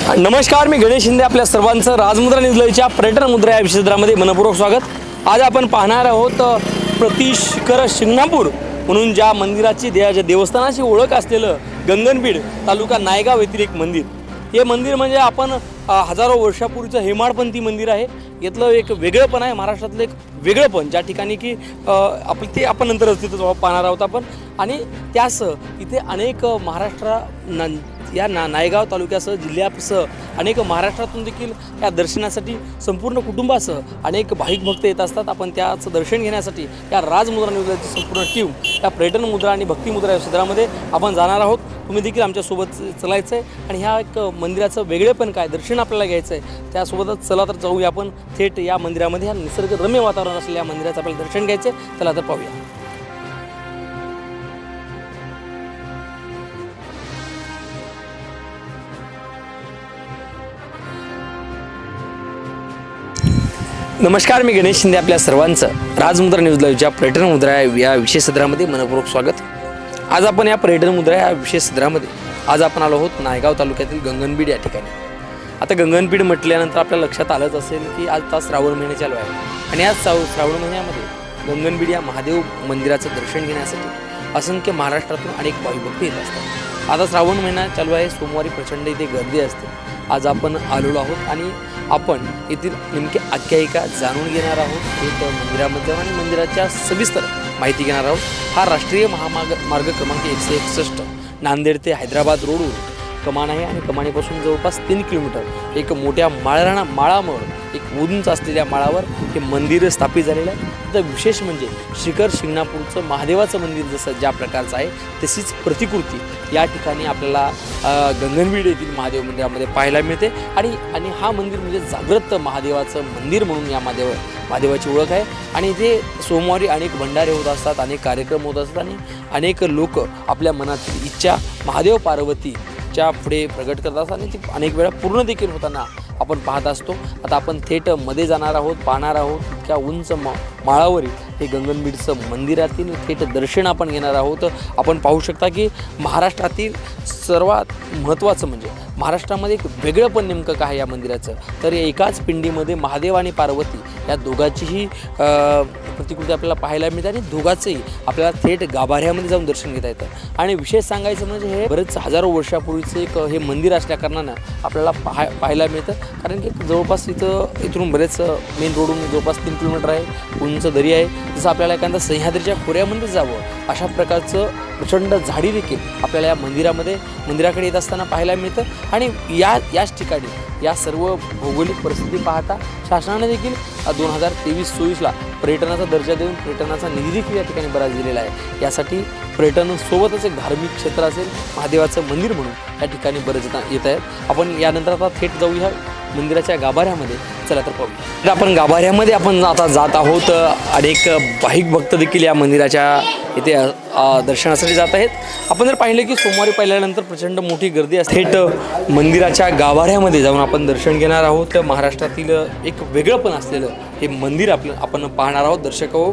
नमस्कार, मी गणेश शिंदे. आपल्या सर्वांचं राजमुद्रा न्यूज लाईव्हच्या पर्यटन मुद्रा या विषयामध्ये मनपूर्वक स्वागत. आज आपण पाहणार आहोत प्रतिशिखर शिंगणापूर म्हणून ज्या मंदिराची ज्या देवस्थानाची ओळख असलेलं गंगनबीड तालुका नायगाव येथील एक मंदिर. हे मंदिर म्हणजे आपण हजारो वर्षापूर्वीचं हेमाडपंथी मंदिर आहे. यातलं एक वेगळंपण आहे, महाराष्ट्रातलं एक वेगळंपण, ज्या ठिकाणी की आपण नंतरच तिथं पाहणार आहोत आपण. आणि त्यासह इथे अनेक नायगाव तालुक्यासह जिल्ह्यासह अनेक महाराष्ट्रातून देखील या दर्शनासाठी संपूर्ण कुटुंबासह अनेक भाविक भक्त येत असतात. आपण त्याचं दर्शन घेण्यासाठी या राजमुद्रा न्यूजची संपूर्ण टीम या पर्यटन मुद्रा आणि भक्ती मुद्रा या क्षेत्रामध्ये आपण जाणार आहोत. तुम्ही देखील आमच्यासोबत चलायचं आहे आणि ह्या एक मंदिराचं वेगळेपण काय, दर्शन आपल्याला घ्यायचं आहे. त्यासोबतच चला तर जाऊया आपण थेट या मंदिरामध्ये. ह्या निसर्गरम्य वातावरण असलेल्या या मंदिराचं आपल्याला दर्शन घ्यायचं आहे. चला तर पाहूया. नमस्कार, मी गणेश शिंदे. आपल्या सर्वांचं राजमुद्रा न्यूज लाईव्हच्या पर्यटन मुद्रा या विशेष सदरामध्ये मनपूर्वक स्वागत. आज आपण या पर्यटन मुद्रा या विशेष सदरामध्ये आज आपण आलो आहोत नायगाव तालुक्यातील गंगनबीड या ठिकाणी. आता गंगनबीड म्हटल्यानंतर आपल्या लक्षात आलंच असेल की आज श्रावण महिना चालू आहे आणि आज श्रावण महिन्यामध्ये गंगनबीड या महादेव मंदिराचं दर्शन घेण्यासाठी असंख्य महाराष्ट्रातून अनेक भाविक भक्त येत असतात. आता श्रावण महिना चालू आहे, सोमवारी प्रचंड इथे गर्दी असते. आज आपण आलेलो आहोत आणि आपण येथील नेमकी आख्यायिका जाणून घेणार आहोत. एक मंदिरामध्ये आणि मंदिराच्या सविस्तर माहिती घेणार आहोत. हा राष्ट्रीय महामार्ग क्रमांक 161 नांदेड ते हैदराबाद रोडवर कमान आहे आणि कमानीपासून जवळपास 3 किलोमीटर एक मोठ्या माळावर एक उंच असलेल्या माळावर हे मंदिर स्थापित झालेलं आहे. तर विशेष म्हणजे शिखर शिंगणापूरचं महादेवाचं मंदिर जसं ज्या प्रकारचं आहे तशीच प्रतिकृती या ठिकाणी आपल्याला गंगनबीड येथील महादेव मंदिरामध्ये पाहायला मिळते. आणि हा मंदिर म्हणजे जागृत महादेवाचं मंदिर म्हणून या महादेवाची ओळख आहे. आणि इथे सोमवारी अनेक भंडारे होत असतात, अनेक कार्यक्रम होत असतात आणि अनेक लोक आपल्या मनातील इच्छा महादेव पार्वतीच्या पुढे प्रगट करत असतात आणि ती अनेक वेळा पूर्ण देखील होताना आपण पाहत असतो. आता आपण थेट मध्ये जाणार आहोत, पाहणार आहोत. इतक्या उंच माळावरील हे गंगनबीडचं मंदिरातील थेट दर्शन आपण घेणार आहोत. आपण पाहू शकता की महाराष्ट्रातील सर्वात महत्त्वाचं म्हणजे महाराष्ट्रामध्ये एक वेगळंपण नेमकं काय या मंदिराचं, तर एकाच पिंडीमध्ये महादेव आणि पार्वती या दोघांचीही प्रतिकृती आपल्याला पाहायला मिळते आणि दोघांचंही आपल्याला थेट गाभाऱ्यामध्ये जाऊन दर्शन घेता येतं. आणि विशेष सांगायचं म्हणजे हे बरेच हजारो वर्षापूर्वीचं एक हे मंदिर असल्याकारणानं आपल्याला पाहायला मिळतं. कारण की जवळपास इथून बरेच मेन रोडून जवळपास 3 किलोमीटर आहे, उंच दरी आहे. जसं आपल्याला एखाद्या सह्याद्रीच्या खोऱ्यामध्ये जावं अशा प्रकारचं प्रचंड झाडी देखील आपल्याला या मंदिराकडे येत असताना पाहायला मिळतं. आणि याच ठिकाणी या सर्व भौगोलिक परिस्थिती पाहता शासनाने देखील 2023-24ला पर्यटनाचा दर्जा देऊन पर्यटनाचा निधी देखील या ठिकाणी बराच दिलेला आहे. यासाठी पर्यटनासोबतच एक धार्मिक क्षेत्र असेल, महादेवाचं मंदिर म्हणून या ठिकाणी बरेच येत आहेत. आपण यानंतर आता थेट जाऊया मंदिराच्या गाभाऱ्यामध्ये. चला तर पाहूया. आपण गाभाऱ्यामध्ये आपण आता जात आहोत. अनेक भाविक भक्त देखील या मंदिराच्या इथे दर्शनासाठी जात आहेत. आपण जर पाहिलं की सोमवारी पाहिल्यानंतर प्रचंड मोठी गर्दी असते. थेट मंदिराच्या गाभाऱ्यामध्ये जाऊन आपण दर्शन घेणार आहोत. महाराष्ट्रातील एक वेगळंपण असलेलं हे मंदिर आपण पाहणार आहोत. दर्शक हो,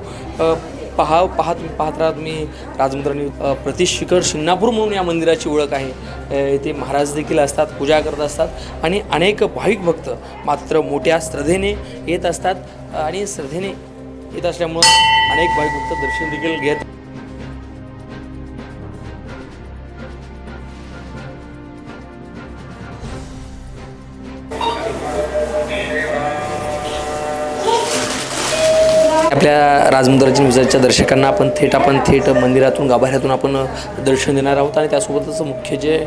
पाहत राहा तुम्ही राजमुद्रा न्यूज. प्रतिशिखर शिंगणापूर म्हणून या मंदिराची ओळख आहे. इथे महाराज देखील असतात, पूजा करत असतात आणि अनेक भाविक भक्त मात्र मोठ्या श्रद्धेने येत असतात आणि श्रद्धेने येत असल्यामुळं अनेक भाविक भक्त दर्शन देखील घेत. आपल्या राजमुद्राच्या न्यूजच्या दर्शकांना आपण थेट मंदिरातून गाभाऱ्यातून आपण दर्शन देणार आहोत. आणि त्यासोबतच मुख्य जे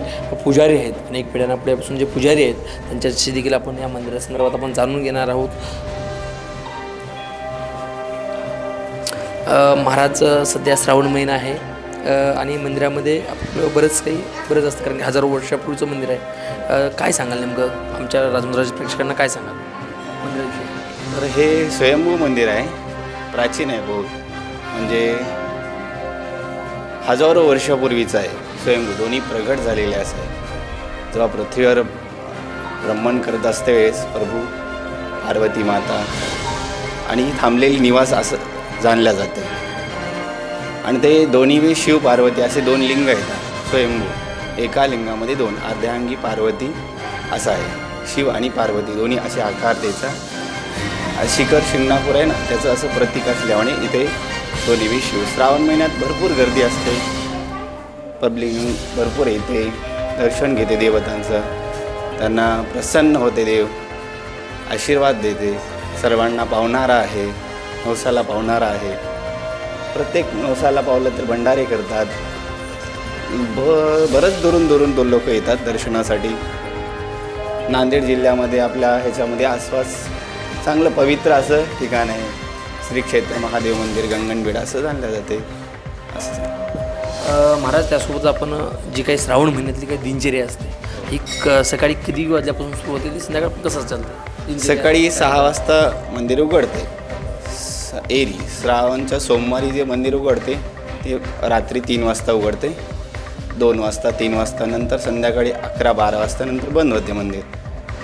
पुजारी आहेत, अनेक पिढ्यांना आपल्यापासून जे पुजारी आहेत त्यांच्याशी देखील आपण या मंदिरासंदर्भात आपण जाणून घेणार आहोत. महाराज सध्या श्रावण महिना आहे आणि मंदिरामध्ये बरंच असतं, कारण की हजारो वर्षापूर्वीचं मंदिर आहे. काय सांगाल नेमकं आमच्या राजमुद्राच्या प्रेक्षकांना, काय सांगाल मंदिराविषयी? तर हे स्वयंभू मंदिर आहे, प्राचीन आहे बहुत, म्हणजे हजारो वर्षापूर्वीचं आहे. स्वयंभू दोन्ही प्रगट झालेले असं. जेव्हा पृथ्वीवर भ्रमण करत असते वेळेस प्रभू पार्वती माता आणि थांबलेली निवास असं जाणल्या जाते. आणि ते दोन्ही शिव पार्वती असे 2 लिंग आहेत स्वयंभू. एका लिंगामध्ये 2, अर्ध्यांगी पार्वती, असा आहे. शिव आणि पार्वती दोन्ही असे आकार त्याचा शिखर शिंगणापूर आहे ना त्याचं असं प्रतीक असल्यामुळे इथे दोन्ही बी शिव. श्रावण महिन्यात भरपूर गर्दी असते, पब्लिक भरपूर येते, दर्शन घेते देवतांचं, त्यांना प्रसन्न होते, देव आशीर्वाद देते. सर्वांना पावणारा आहे, नवसाला पावणारा आहे. प्रत्येक नवसाला पावलं तर भंडारे करतात. बरंच दुरून दुरून तो लोक येतात दर्शनासाठी. नांदेड जिल्ह्यामध्ये आपल्या ह्याच्यामध्ये आसपास चांगलं पवित्र असं ठिकाण आहे. श्री क्षेत्र महादेव मंदिर गंगनबीड असं जाणलं जाते. असं महाराज, त्यासोबत आपण जी काही श्रावण महिन्यातली काही दिनचर्या असते ही सकाळी किती वाजल्यापासून सुरू होते ती संध्याकाळ कसं चालतं? सकाळी 6 वाजता मंदिर उघडते. एरी श्रावणच्या सोमवारी जे मंदिर उघडते ते रात्री 3 वाजता उघडते. 2 वाजता 3 वाजता नंतर संध्याकाळी 11-12 वाजता नंतर बंद होते मंदिर.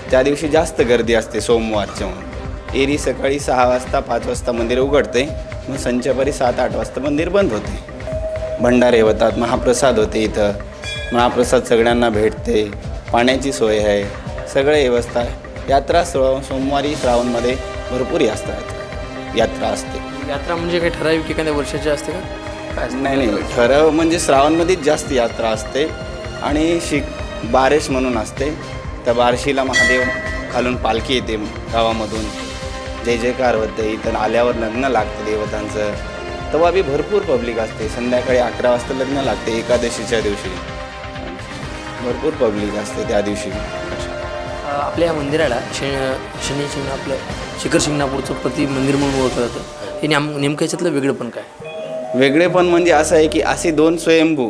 त्या दिवशी जास्त गर्दी असते सोमवारच्या म्हणून. एरी सकाळी 6 वाजता 5 वाजता मंदिर उघडते, मग संध्याकाळी 7-8 वाजता मंदिर बंद होते. भंडारे होतात, महाप्रसाद होते. इथं महाप्रसाद सगळ्यांना भेटते, पाण्याची सोय आहे, सगळे व्यवस्था आहे. यात्रा सोमवारी श्रावणमध्ये भरपूर यात्रा असते. यात्रा म्हणजे काही ठराविक ठिकाणी वर्षाची असते का? नाही, ठराव म्हणजे श्रावणमध्येच जास्त यात्रा असते. आणि बारेश म्हणून असते, त्या बारशीला महादेव खालून पालखी येते गावामधून, जय जयकार होते. इथं आल्यावर लग्न लागते देवतांचं, तेव्हा बी भरपूर पब्लिक असते. संध्याकाळी 11 वाजता लग्न लागते एकादशीच्या दिवशी, भरपूर पब्लिक असते त्या दिवशी. आपल्या या मंदिराला शनी आपलं शिखर शिंगणापूरचं प्रति मंदिर म्हणून ओळखलं जातं. हे नेमकं याच्यातलं वेगळंपण काय? वेगळेपण म्हणजे असं आहे की असे 2 स्वयंभू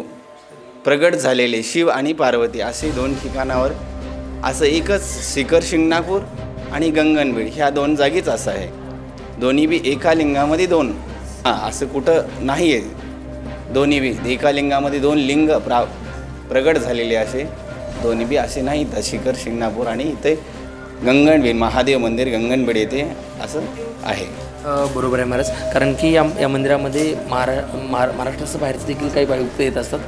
प्रगट झालेले शिव आणि पार्वती असे 2 ठिकाणावर असं एकच शिखर शिंगणापूर आणि गंगनबीड ह्या 2 जागीच असं आहे. दोन्ही बी एका लिंगामध्ये 2 असं कुठं नाही आहे. दोन्ही बी एका लिंगामध्ये 2 लिंग प्रगट झालेले असे दोन्ही बी असे नाहीत. शिखर शिंगणापूर आणि इथे गंगनबीड महादेव मंदिर गंगनबीड येते असं आहे. बरोबर आहे महाराज, कारण की या मंदिरामध्ये महाराष्ट्राचं बाहेरचं देखील काही भाविक येत असतात.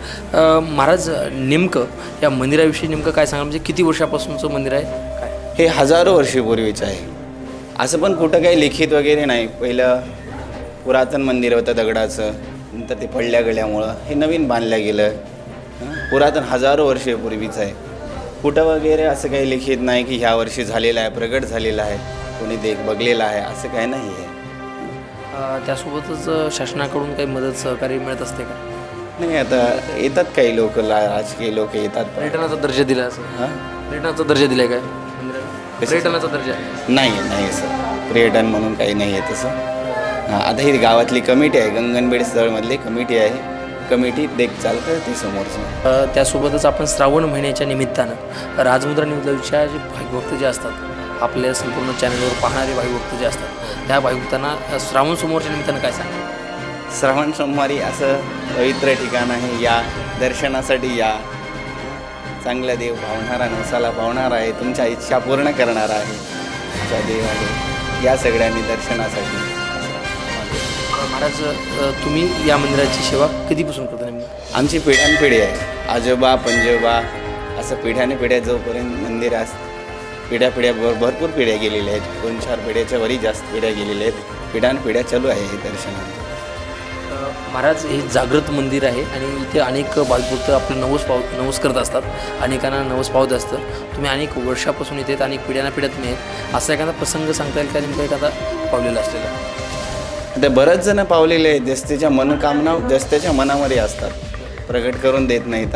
महाराज, नेमकं या मंदिराविषयी नेमकं काय सांगा, म्हणजे किती वर्षापासूनचं मंदिर आहे काय? हे हजारो वर्षापूर्वीचं आहे. असं पण कुठं काही लिखित वगैरे नाही. पहिलं पुरातन मंदिर होतं दगडाचं, नंतर ते पडल्या गेल्यामुळं हे नवीन बांधलं गेलं. पुरातन हजारो वर्षापूर्वीचं आहे. कुठं वगैरे असं काही लिखित नाही की ह्या वर्षी झालेलं आहे, प्रगट झालेलं आहे, कोणी बघलेलं आहे, असं काही नाही आहे. त्यासोबतच शासनाकडून काही मदत सहकार्य मिळत असते का? नाही, आता येतात काही लोक, राजकीय लोक येतात. पर्यटनाचा दर्जा दिला असं? पर्यटनाचा दर्जा दिला आहे काय पर्यटनाचा दर्जा? नाही सर, पर्यटन म्हणून काही नाही आहे तसं. आता ही गावातली कमिटी आहे, गंगनबीड स्थळमधली कमिटी आहे, कमिटी देखभाल करते समोरचं. त्यासोबतच आपण श्रावण महिन्याच्या निमित्तानं राजमुद्रा न्यूज लाईव्हच्या जे भाविभक्त जे असतात, आपल्या संपूर्ण चॅनलवर पाहणारे भाविभक्त जे असतात, त्या भाविभक्तांना श्रावण सोमवारच्या निमित्तानं काय सांगा? श्रावण सोमवारी असं पवित्र ठिकाण आहे, या दर्शनासाठी या. चांगला देव पावणारा, नवसाला पावणारा आहे, तुमच्या इच्छा पूर्ण करणारा आहे असा देव आहे. या सगळ्यांनी दर्शनासाठी. महाराज, तुम्ही या मंदिराची सेवा कधीपासून करता नेमकी? आमची पिढ्यानपिढी आहे, आजोबा पंजोबा असं पिढ्याने पिढ्या जोपर्यंत मंदिर असतं, पिढ्या भरपूर पिढ्या गेलेल्या आहेत. 2-4 पिढ्याच्या वरी जास्त पिढ्या गेलेल्या आहेत. पिढ्यानपिढ्या चालू आहे हे दर्शनात. महाराज, हे जागृत मंदिर आहे आणि इथे अनेक भाविभक्त आपले नवस करत असतात, अनेकांना नवस पावत असतं. तुम्ही अनेक वर्षापासून इथे आहेत, अनेक पिढ्याना तुम्ही आहेत. असा एखादा प्रसंग सांगता येईल का नेमकं एखादा पावलेला असलेला? ते बरेच जण पावलेले आहेत, जस्तेच्या मनोकामना जस्तेच्या मनामध्ये असतात, प्रगट करून देत नाहीत.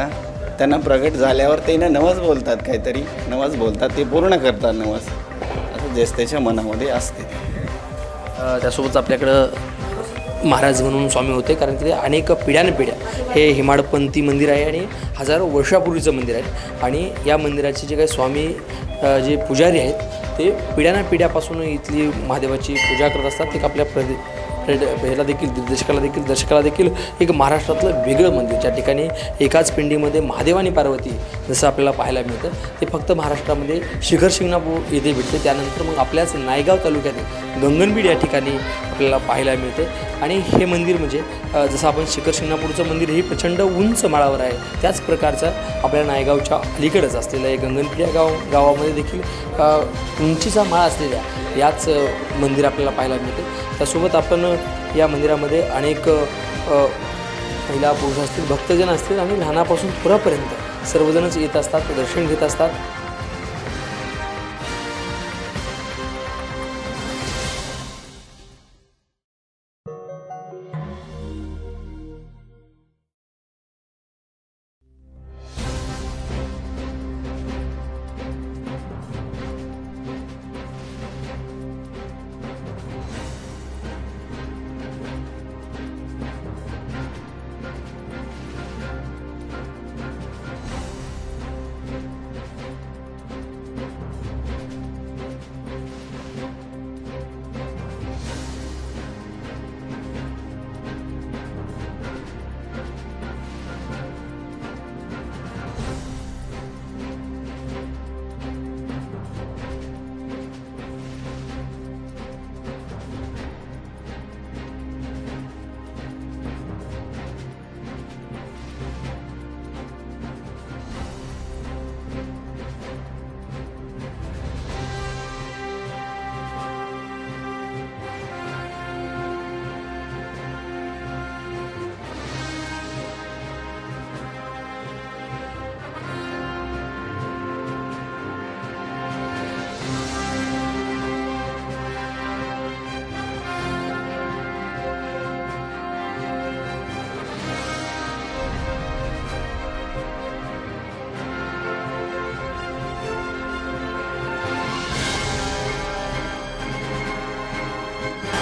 त्यांना प्रगट झाल्यावर ते नवस बोलतात, काहीतरी नवस बोलतात, ते पूर्ण करतात नवस, असं जस्तेच्या मनामध्ये असते. त्यासोबत आपल्याकडं महाराज म्हणून स्वामी होते, कारण की अनेक पिढ्यानपिढ्या हे हिमाडपंथी मंदिर आहे आणि हजारो वर्षापूर्वीचं मंदिर आहे. आणि या मंदिराचे जे काही स्वामी जे पुजारी आहेत ते पिढ्यानपिढ्यापासून इथली महादेवाची पूजा करत असतात. ते आपल्या ह्याला देखील दर्शकाला देखील एक महाराष्ट्रातलं वेगळं मंदिर, ज्या ठिकाणी एकाच पिंडीमध्ये महादेव आणि पार्वती जसं आपल्याला पाहायला मिळतं, ते फक्त महाराष्ट्रामध्ये शिखर शिंगणापूर येथे भेटते. त्यानंतर मग आपल्याच नायगाव तालुक्यातील गंगनबीड या ठिकाणी आपल्याला पाहायला मिळते. आणि हे मंदिर म्हणजे जसं आपण शिखर शिंगणापूरचं मंदिर हे प्रचंड उंच माळावर आहे, त्याच प्रकारचं आपल्या नायगावच्या अलीकडेच असलेलं हे गंगनबीड या गावामध्ये देखील उंचीचा माळ असलेल्या याच मंदिर आपल्याला पाहायला मिळते. त्यासोबत आपण या मंदिरामध्ये अनेक महिला पुरुष असतील, भक्तजन असतील आणि लहानापासून थोरापर्यंत सर्वजणच येत असतात, दर्शन घेत असतात.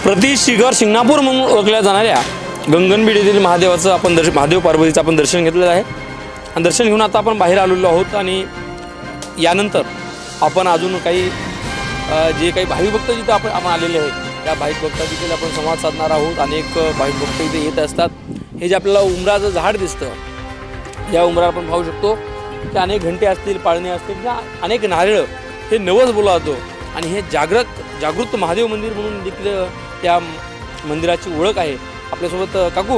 प्रति शिखर शिंगणापूर म्हणून ओळखल्या जाणाऱ्या गंगनबीड येथील महादेवाचं आपण महादेव पार्वतीचं आपण दर्शन घेतलेलं आहे. आणि दर्शन घेऊन आता आपण बाहेर आलेलो आहोत. आणि यानंतर आपण अजून काही जे काही भाविक भक्त जिथं आपण आलेले आहेत त्या भाविक भक्ता देखील आपण संवाद साधणार आहोत. अनेक भाविक भक्त इथे येत असतात. हे जे आपल्याला उंबराचं झाड दिसतं, या उंबरावर आपण पाहू शकतो की अनेक घंटे असतील, पाळणे असतील, किंवा अनेक नारळ हे नवस बोलला जातो. आणि हे जागृत महादेव मंदिर म्हणून देखील त्या मंदिराची ओळख आहे. आपल्यासोबत काकू,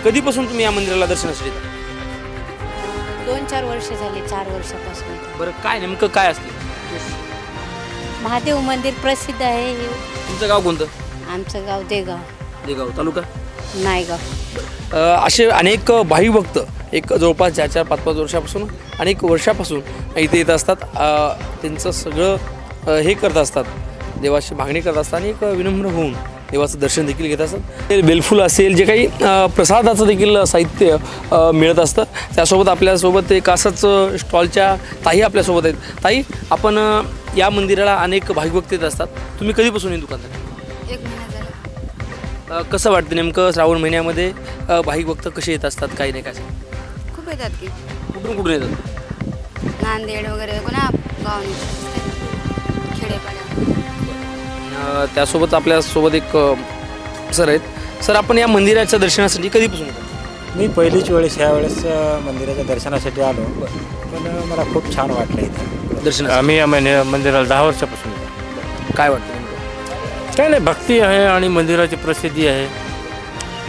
कधीपासून तुम्ही या मंदिराला दर्शनासाठी येता? 2-4 वर्ष झाले, 4 वर्षापासून. बरं, काय नेमकं काय असते? महादेव मंदिर प्रसिद्ध आहे. तुमचं गाव कोणतं? आमचं गाव देगाव, तालुका नायगाव. असे अनेक भाविक भक्त एक जवळपास 4-5 वर्षापासून अनेक वर्षापासून इथे येत असतात. त्यांचं सगळं हे करत असतात, देवाची मागणी करत असतात आणि एक विनम्र होऊन देवाचं दर्शन देखील घेत असतात. बेलफूल असेल, जे काही प्रसादाचं देखील साहित्य मिळत असतं. त्यासोबत आपल्यासोबत एक असंच स्टॉलच्या ताई आपल्यासोबत आहेत. ताई, आपण या मंदिराला अनेक भाविक भक्त येत असतात. तुम्ही कधीपासून हे दुकानात? 1 महिना झाला. कसं वाटतं नेमकं श्रावण महिन्यामध्ये भाविक भक्त कसे येत असतात, काही नाही काय? खूप येतात की. कुठून येतात? नांदेड वगैरे कोणा गाव खेडेपाड्या. त्यासोबत आपल्यासोबत एक सर आहेत. सर, आपण या मंदिराच्या दर्शनासाठी कधीपासून येतात? मी पहिलीच वेळेस ह्या वेळेस मंदिराच्या दर्शनासाठी आलो, पण मला खूप छान वाटलं इथे दर्शन. आम्ही या मंदिराला 10 वर्षापासून येतो. काय वाटतं नेमकं? काय नाही, भक्ती आहे आणि मंदिराची प्रसिद्धी आहे.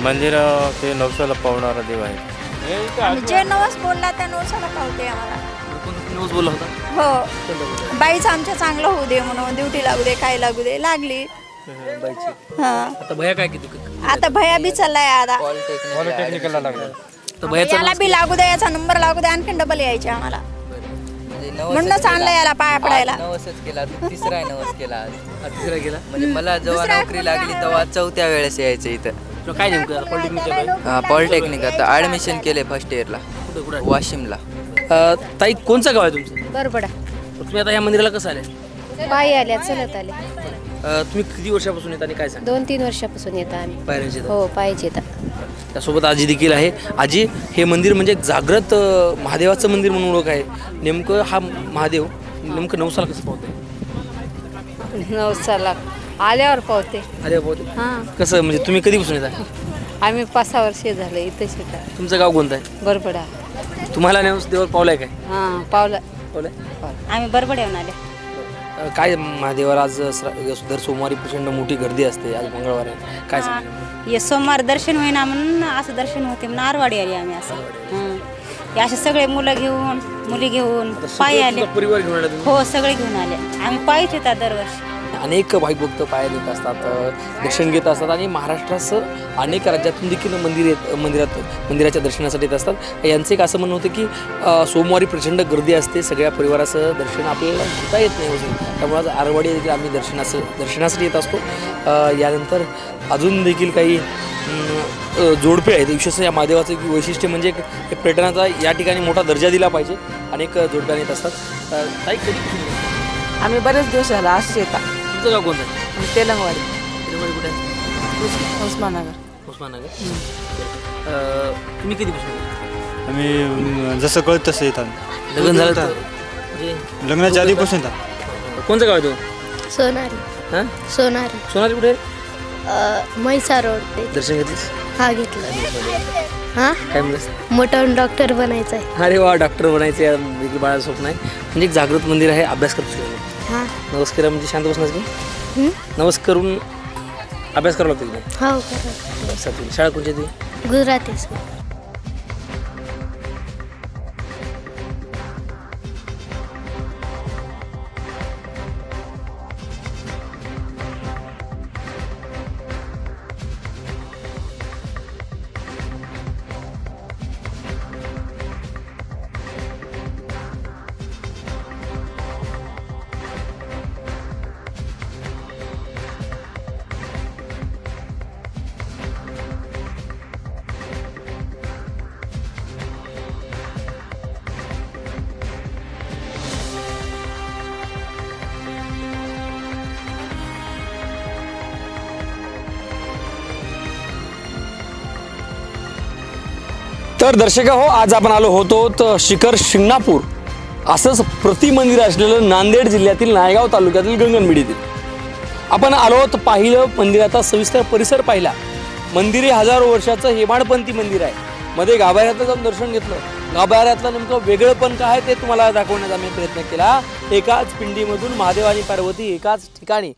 मंदिर ते नवसाला पावणारा देव आहे. जे नवस बोलला त्या नवसाला पावते आम्हाला. न्यूज बोलला होता? हो, बाईचं आमच्या चांगलं होऊ दे म्हणून, ड्युटी लागू दे, काय लागू दे, लागली. हा, आता भया काय किती? आता भया बी चाललाय. आता पॉलिटेक्निकलला लागला. तर भयाचा याला बी लागू दे, याचा नंबर लागू दे, आणखीन डबल यायचे आम्हाला. म्हणूनच आणलं याला पाया पडायला. नवसच केला, तिसरा नवस केला आज. तिसरा गेला. म्हणजे मला जेव्हा नोकरी लागली तेव्हा 4थ्या वेळेस यायचं इथं. तुला काय नेमकं पॉलिटेक्निक? पॉलिटेक्निक आता ॲडमिशन केले फर्स्ट इयरला वाशिमला. ताई, कोणचं गाव आहे तुमचं? बरबडा. तुम्ही आता या मंदिराला कसं आले? पायी आल्या, चलत आले. तुम्ही किती वर्षापासून येत आणि काय सांग? 2-3 वर्षापासून येतात आम्ही. पायऱ्यांचे? हो, पायीच येतात. त्यासोबत आजी देखील आहे. आजी, हे मंदिर म्हणजे जागृत महादेवाचं मंदिर म्हणून ओळख आहे. नेमकं हा महादेव नेमकं नवसाला कसं पावतंय? नवसाला आल्यावर पावते. अरे बहुत हां कसं म्हणजे तुम्ही कधीपासून येता? आम्ही 5-6 वर्षे झाले इथेच येतात. तुमचं गाव कोणतं आहे? बरबडा. तुम्हाला देवावर पावलाय काय? हां पावला. पावलाय. आम्ही बरबड येऊन आले. काय महादेवावर आज दर सोमवारी प्रचंड मोठी गर्दी असते, आज मंगळवार आहे, काय सांगा? ये सोमवार दर्शन होईना म्हणून असं दर्शन होते म्हणून आरवाडी आली आम्ही असं. हे असे सगळे मुलं घेऊन मुली घेऊन पायी आले. परिवार घेऊन आला तुम्ही? हो सगळे घेऊन आले. आम्ही पायीच येतात दरवर्षी. अनेक भाविक भक्त पाया देत असतात, दर्शन घेत असतात आणि महाराष्ट्रासह अनेक राज्यातून देखील मंदिराच्या दर्शनासाठी येत असतात. यांचं एक असं म्हणणं होतं की सोमवारी प्रचंड गर्दी असते, सगळ्या परिवारासह दर्शन आपल्याला घेता येत नाही होतं. त्यामुळे आज आरवाडी देखील आम्ही दर्शनासाठी येत असतो. यानंतर अजून देखील काही जोडपे आहेत. विशेषतः या महादेवाचं एक वैशिष्ट्य म्हणजे पर्यटनाचा या ठिकाणी मोठा दर्जा दिला पाहिजे. अनेक जोडप्याने येत असतात. ताई कधी आम्ही बरेच दिवस झाला असंच येतात. तुमचं गाव कोणतं आहे? तेलंगवाडी. कुठे आहे? उस्माननगर. उस्माननगर. तुम्ही कधीपासून? आम्ही जसं कळत तसं येतात. लग्न झालं तर म्हणजे लग्नाच्या आधीपासून येतात. कोणचं गाव आहे तो? सोनारी. हां सोनारी. सोनारी कुठे? म्हैसार रोड ते. दर्शन घेतलीस? हा घेतलं. हां काय म्हणतेस? मोठा डॉक्टर बनायचं आहे. अरे वा, डॉक्टर बनायचं या देखील बाळाचं स्वप्न आहे. म्हणजे एक जागृत मंदिर आहे, अभ्यास करतो. हां नमस्कार म्हणजे शांत बसणार की नमस्कार करून अभ्यास करावा लागतो की नाही? हो करा. सातवी. शाळा कोणची ती? गुजराती. तर दर्शक हो, आज आपण आलो होतो शिखर शिंगणापूर असंच प्रतिमंदिर असलेलं नांदेड जिल्ह्यातील नायगाव तालुक्यातील गंगनबिडीतील आपण आलो आहोत. पाहिलं मंदिराचा सविस्तर परिसर पाहिला. मंदिर हे हजारो वर्षाचं हेमाडपंथी मंदिर आहे. मध्ये गाभाऱ्यातलं जाऊन दर्शन घेतलं. गाभाऱ्यातलं नेमकं वेगळंपण काय आहे ते तुम्हाला दाखवण्याचा मी प्रयत्न केला. एकाच पिंडीमधून महादेव आणि पार्वती एकाच ठिकाणी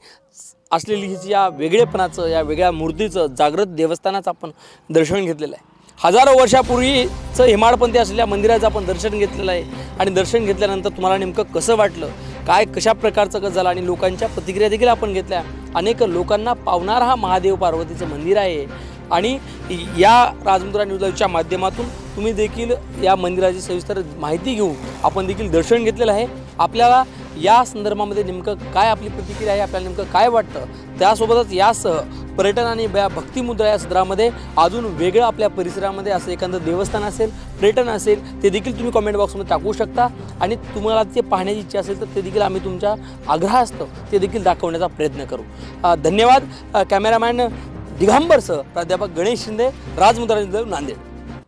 असलेली ही या वेगळेपणाचं, या वेगळ्या मूर्तीचं, जागृत देवस्थानाचं आपण दर्शन घेतलेलं आहे. हजारो वर्षापूर्वीचं हेमाडपंथी असलेल्या मंदिराचं आपण दर्शन घेतलेलं आहे. आणि दर्शन घेतल्यानंतर तुम्हाला नेमकं कसं वाटलं, काय कशा प्रकारचं कसं झालं आणि लोकांच्या प्रतिक्रिया देखील आपण घेतल्या. अनेक लोकांना पावणारा हा महादेव पार्वतीचं मंदिर आहे. आणि या राजमुद्रा न्यूज लाईव्हच्या माध्यमातून तुम्ही देखील या मंदिराची सविस्तर माहिती घेऊन आपण देखील दर्शन घेतलेलं आहे. आपल्याला या संदर्भामध्ये नेमकं काय आपली प्रतिक्रिया आहे, आपल्याला नेमकं काय वाटतं, त्यासोबतच यासह पर्यटन आणि भक्तिमुद्रा या सदरामध्ये अजून वेगळं आपल्या परिसरामध्ये असं एखादं देवस्थान असेल, पर्यटन असेल, ते देखील तुम्ही कमेंट बॉक्समध्ये टाकू शकता. आणि तुम्हाला ते पाहण्याची इच्छा असेल तर ते देखील आम्ही तुमच्या आग्रह असतं ते देखील दाखवण्याचा प्रयत्न करू. धन्यवाद. कॅमेरामॅन दिगंबरसह प्राध्यापक गणेश शिंदे, राजमुद्रा न्यूज लाईव्ह, नांदेड.